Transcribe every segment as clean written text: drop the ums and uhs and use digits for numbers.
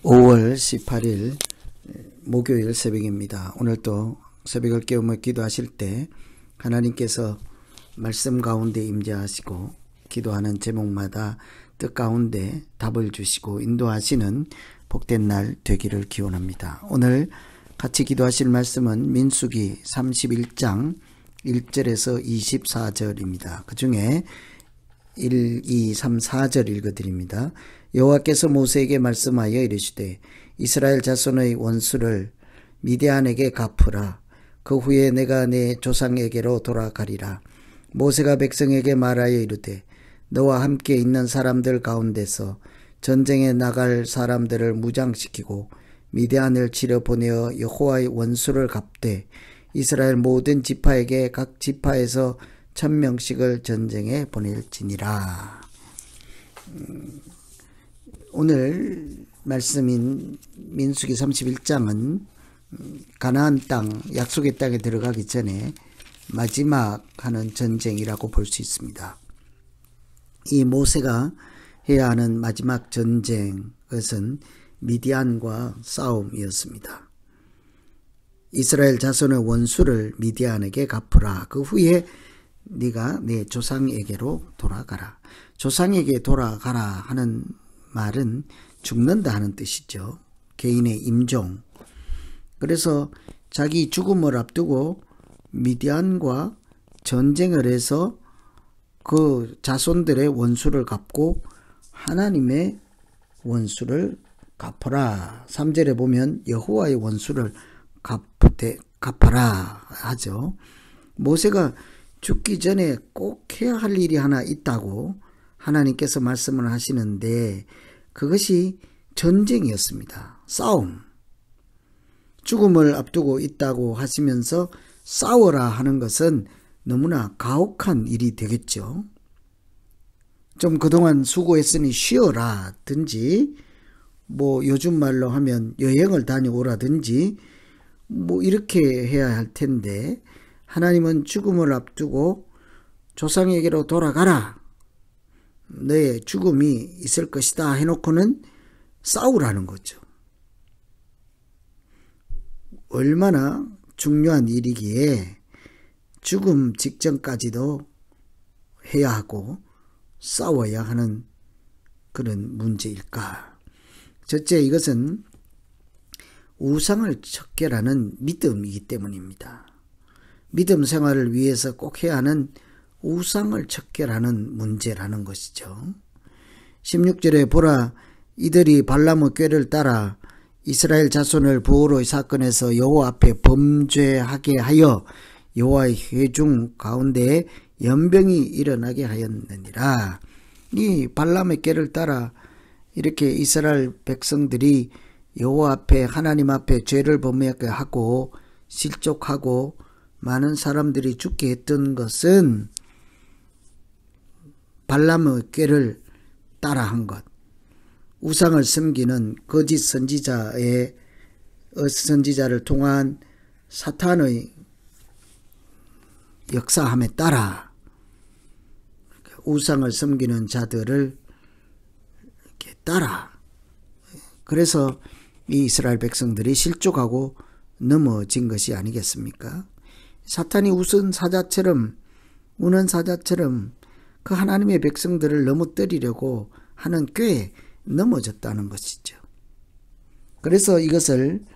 5월 18일 목요일 새벽입니다. 오늘도 새벽을 깨우며 기도하실 때 하나님께서 말씀 가운데 임재하시고 기도하는 제목마다 뜻 가운데 답을 주시고 인도하시는 복된 날 되기를 기원합니다. 오늘 같이 기도하실 말씀은 민수기 31장 1절에서 24절입니다. 그 중에 1, 2, 3, 4절 읽어드립니다. 여호와께서 모세에게 말씀하여 이르시되 이스라엘 자손의 원수를 미디안에게 갚으라. 그 후에 내가 내 조상에게로 돌아가리라. 모세가 백성에게 말하여 이르되 너와 함께 있는 사람들 가운데서 전쟁에 나갈 사람들을 무장시키고 미디안을 치러 보내어 여호와의 원수를 갚되 이스라엘 모든 지파에게 각 지파에서 1000명씩을 전쟁에 보낼지니라. 오늘 말씀인 민수기 31장은 가나안 땅, 약속의 땅에 들어가기 전에 마지막 하는 전쟁이라고 볼 수 있습니다. 이 모세가 해야 하는 마지막 전쟁, 그것은 미디안과 싸움이었습니다. 이스라엘 자손의 원수를 미디안에게 갚으라. 그 후에 네가 내 조상에게로 돌아가라. 조상에게 돌아가라 하는 말은 죽는다 하는 뜻이죠. 개인의 임종. 그래서 자기 죽음을 앞두고 미디안과 전쟁을 해서 그 자손들의 원수를 갚고 하나님의 원수를 갚아라. 3절에 보면 여호와의 원수를 갚아라 하죠. 모세가 죽기 전에 꼭 해야 할 일이 하나 있다고 하나님께서 말씀을 하시는데 그것이 전쟁이었습니다. 싸움. 죽음을 앞두고 있다고 하시면서 싸워라 하는 것은 너무나 가혹한 일이 되겠죠. 좀 그동안 수고했으니 쉬어라든지 요즘 말로 하면 여행을 다녀오라든지 이렇게 해야 할 텐데 하나님은 죽음을 앞두고 조상에게로 돌아가라. 너의 죽음이 있을 것이다 해놓고는 싸우라는 거죠. 얼마나 중요한 일이기에 죽음 직전까지도 해야 하고 싸워야 하는 그런 문제일까. 첫째, 이것은 우상을 척결하는 믿음이기 때문입니다. 믿음 생활을 위해서 꼭 해야 하는 우상을 척결하는 문제라는 것이죠. 16절에 보라, 이들이 발람의 꾀를 따라 이스라엘 자손을 부호로의 사건에서 여호와 앞에 범죄하게 하여 여호와의 회중 가운데에 연병이 일어나게 하였느니라. 이 발람의 꾀를 따라 이렇게 이스라엘 백성들이 여호와 앞에 하나님 앞에 죄를 범하게 하고 실족하고 많은 사람들이 죽게 했던 것은 발람의 꾀를 따라한 것, 우상을 섬기는 거짓 선지자를 통한 사탄의 역사함에 따라 우상을 섬기는 자들을 이렇게 따라, 그래서 이 이스라엘 백성들이 실족하고 넘어진 것이 아니겠습니까? 사탄이 우는 사자처럼 그 하나님의 백성들을 넘어뜨리려고 하는 꾀에 넘어졌다는 것이죠. 그래서 이것을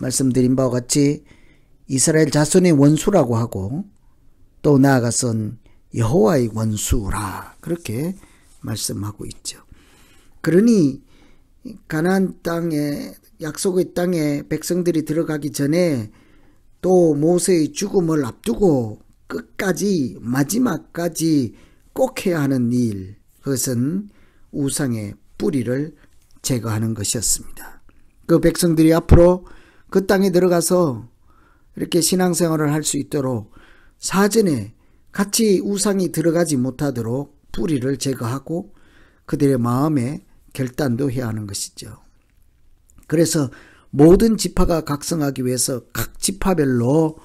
말씀드린 바와 같이 이스라엘 자손의 원수라고 하고 또 나아가선 여호와의 원수라 그렇게 말씀하고 있죠. 그러니 가나안 땅에, 약속의 땅에 백성들이 들어가기 전에 또 모세의 죽음을 앞두고 끝까지 마지막까지 꼭 해야 하는 일, 그것은 우상의 뿌리를 제거하는 것이었습니다. 그 백성들이 앞으로 그 땅에 들어가서 이렇게 신앙생활을 할 수 있도록 사전에 같이 우상이 들어가지 못하도록 뿌리를 제거하고 그들의 마음에 결단도 해야 하는 것이죠. 그래서 모든 지파가 각성하기 위해서 각 지파별로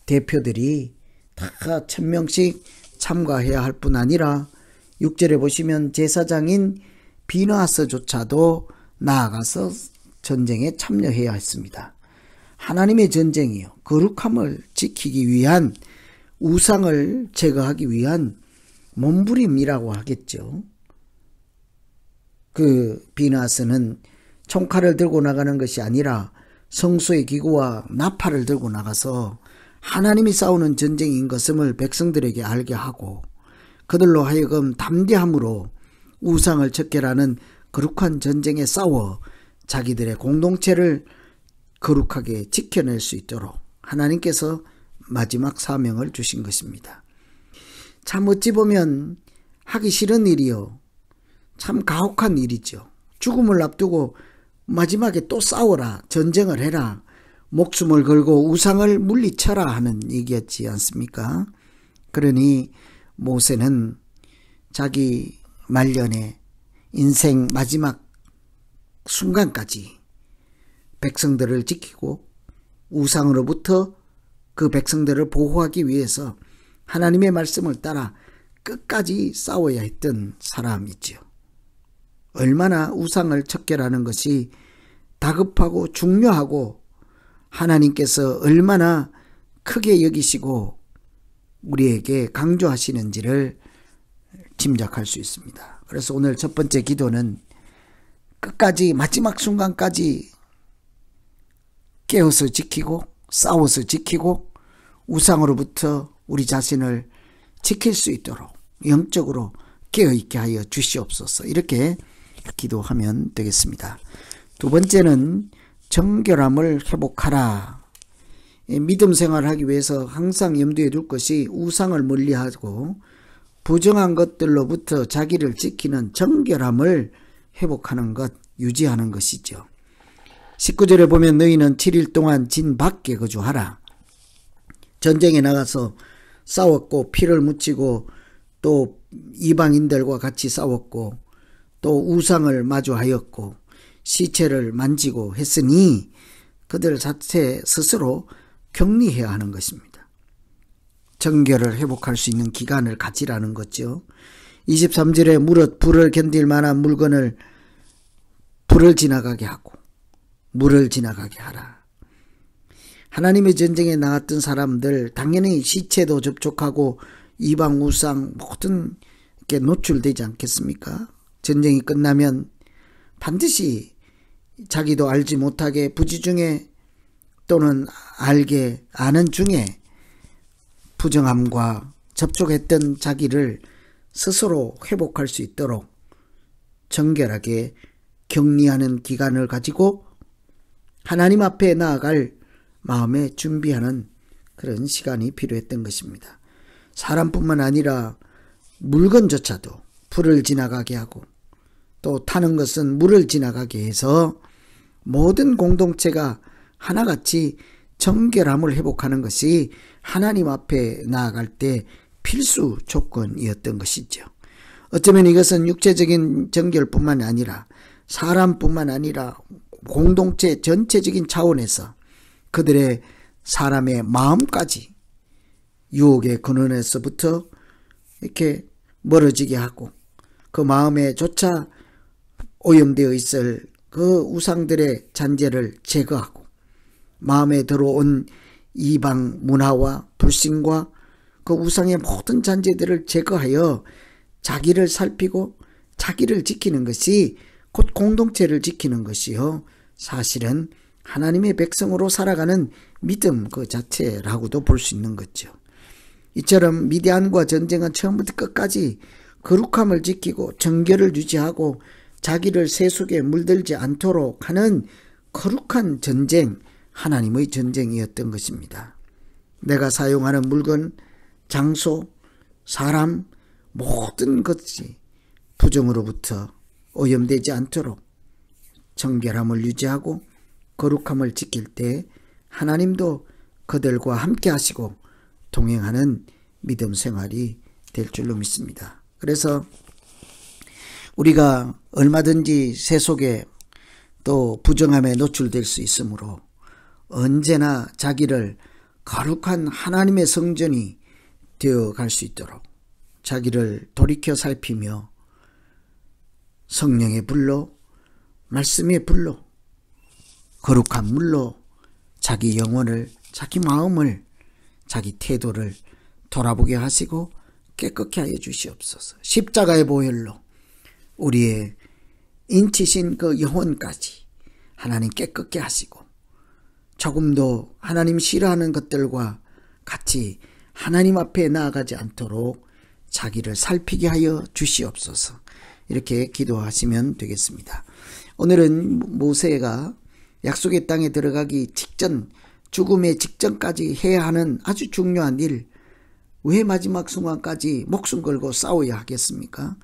대표들이 다 1000명씩 참가해야 할 뿐 아니라 6절에 보시면 제사장인 비느하스조차도 나아가서 전쟁에 참여해야 했습니다. 하나님의 전쟁이요. 거룩함을 지키기 위한, 우상을 제거하기 위한 몸부림이라고 하겠죠. 그 비나스는 총칼을 들고 나가는 것이 아니라 성소의 기구와 나팔을 들고 나가서 하나님이 싸우는 전쟁인 것을 백성들에게 알게 하고, 그들로 하여금 담대함으로 우상을 척결하는 거룩한 전쟁에 싸워 자기들의 공동체를 거룩하게 지켜낼 수 있도록 하나님께서 마지막 사명을 주신 것입니다. 참 어찌 보면 하기 싫은 일이요, 참 가혹한 일이죠. 죽음을 앞두고 마지막에 또 싸워라, 전쟁을 해라, 목숨을 걸고 우상을 물리쳐라 하는 얘기였지 않습니까? 그러니 모세는 자기 말년에 인생 마지막 순간까지 백성들을 지키고 우상으로부터 그 백성들을 보호하기 위해서 하나님의 말씀을 따라 끝까지 싸워야 했던 사람이죠. 얼마나 우상을 척결하는 것이 다급하고 중요하고 하나님께서 얼마나 크게 여기시고 우리에게 강조하시는지를 짐작할 수 있습니다. 그래서 오늘 첫 번째 기도는 끝까지, 마지막 순간까지 깨어서 지키고 싸워서 지키고 우상으로부터 우리 자신을 지킬 수 있도록 영적으로 깨어있게 하여 주시옵소서, 이렇게 기도하면 되겠습니다. 두 번째는 정결함을 회복하라. 믿음 생활을 하기 위해서 항상 염두에 둘 것이 우상을 멀리하고 부정한 것들로부터 자기를 지키는 정결함을 회복하는 것, 유지하는 것이죠. 19절에 보면 너희는 7일 동안 진 밖에 거주하라. 전쟁에 나가서 싸웠고 피를 묻히고 또 이방인들과 같이 싸웠고 또 우상을 마주하였고 시체를 만지고 했으니 그들 자체 스스로 격리해야 하는 것입니다. 정결을 회복할 수 있는 기간을 가지라는 거죠. 23절에 무릇 불을 견딜 만한 물건을 불을 지나가게 하고 물을 지나가게 하라. 하나님의 전쟁에 나갔던 사람들 당연히 시체도 접촉하고 이방 우상 모든 게 노출되지 않겠습니까? 전쟁이 끝나면 반드시 자기도 알지 못하게 부지중에 또는 알게 아는 중에 부정함과 접촉했던 자기를 스스로 회복할 수 있도록 정결하게 격리하는 기간을 가지고 하나님 앞에 나아갈 마음에 준비하는 그런 시간이 필요했던 것입니다. 사람뿐만 아니라 물건조차도 불을 지나가게 하고 또 타는 것은 물을 지나가게 해서 모든 공동체가 하나같이 정결함을 회복하는 것이 하나님 앞에 나아갈 때 필수 조건이었던 것이죠. 어쩌면 이것은 육체적인 정결뿐만 아니라 사람뿐만 아니라 공동체 전체적인 차원에서 그들의 사람의 마음까지 유혹의 근원에서부터 이렇게 멀어지게 하고 그 마음에 조차 오염되어 있을 그 우상들의 잔재를 제거하고 마음에 들어온 이방 문화와 불신과 그 우상의 모든 잔재들을 제거하여 자기를 살피고 자기를 지키는 것이 곧 공동체를 지키는 것이요, 사실은 하나님의 백성으로 살아가는 믿음 그 자체라고도 볼 수 있는 거죠. 이처럼 미디안과 전쟁은 처음부터 끝까지 거룩함을 지키고 정결을 유지하고 자기를 세속에 물들지 않도록 하는 거룩한 전쟁, 하나님의 전쟁이었던 것입니다. 내가 사용하는 물건, 장소, 사람 모든 것이 부정으로부터 오염되지 않도록 정결함을 유지하고 거룩함을 지킬 때 하나님도 그들과 함께 하시고 동행하는 믿음 생활이 될 줄로 믿습니다. 그래서 우리가 얼마든지 세속에 또 부정함에 노출될 수 있으므로 언제나 자기를 거룩한 하나님의 성전이 되어갈 수 있도록 자기를 돌이켜 살피며 성령의 불로, 말씀의 불로 거룩한 물로 자기 영혼을, 자기 마음을, 자기 태도를 돌아보게 하시고 깨끗게 하여 주시옵소서. 십자가의 보혈로 우리의 인치신 그 영혼까지 하나님 깨끗게 하시고 조금도 하나님 싫어하는 것들과 같이 하나님 앞에 나아가지 않도록 자기를 살피게 하여 주시옵소서. 이렇게 기도하시면 되겠습니다. 오늘은 모세가 약속의 땅에 들어가기 직전, 죽음의 직전까지 해야 하는 아주 중요한 일, 왜 마지막 순간까지 목숨 걸고 싸워야 하겠습니까?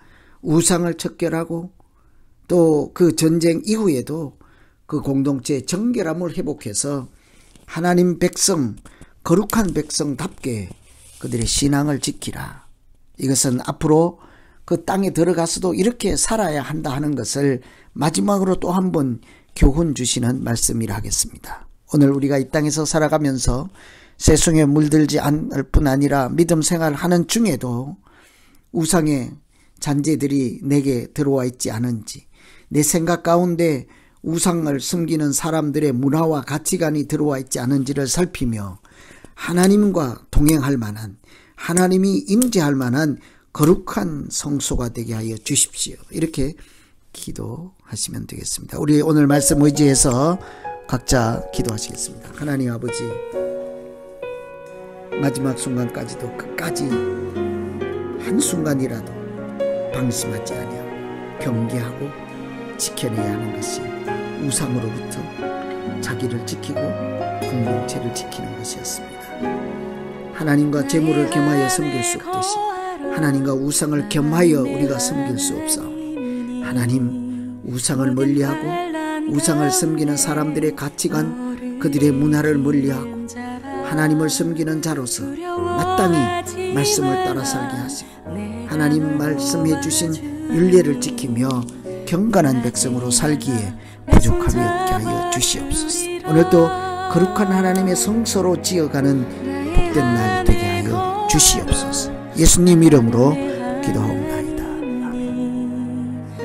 우상을 척결하고 또 그 전쟁 이후에도 그 공동체의 정결함을 회복해서 하나님 백성, 거룩한 백성답게 그들의 신앙을 지키라. 이것은 앞으로 그 땅에 들어가서도 이렇게 살아야 한다 하는 것을 마지막으로 또 한 번 교훈 주시는 말씀이라 하겠습니다. 오늘 우리가 이 땅에서 살아가면서 세속에 물들지 않을 뿐 아니라 믿음 생활하는 중에도 우상의 잔재들이 내게 들어와 있지 않은지, 내 생각 가운데 우상을 숨기는 사람들의 문화와 가치관이 들어와 있지 않은지를 살피며 하나님과 동행할 만한, 하나님이 임재할 만한 거룩한 성소가 되게 하여 주십시오. 이렇게 기도하시면 되겠습니다. 우리 오늘 말씀 의지해서 각자 기도하시겠습니다. 하나님 아버지, 마지막 순간까지도 끝까지 한순간이라도 방심하지 아니하고 경계하고 지켜내야 하는 것이 우상으로부터 자기를 지키고 공동체를 지키는 것이었습니다. 하나님과 재물을 겸하여 섬길 수 없듯이 하나님과 우상을 겸하여 우리가 섬길 수 없사오니 하나님, 우상을 멀리하고 우상을 섬기는 사람들의 가치관, 그들의 문화를 멀리하고 하나님을 섬기는 자로서 마땅히 말씀을 따라 살게 하시고 하나님 말씀해 주신 율례를 지키며 경건한 백성으로 살기에 부족함이 없게 하여 주시옵소서. 오늘도 거룩한 하나님의 성소로 지어가는 복된 날 되게 하여 주시옵소서. 예수님 이름으로 기도하옵나이다. 아멘.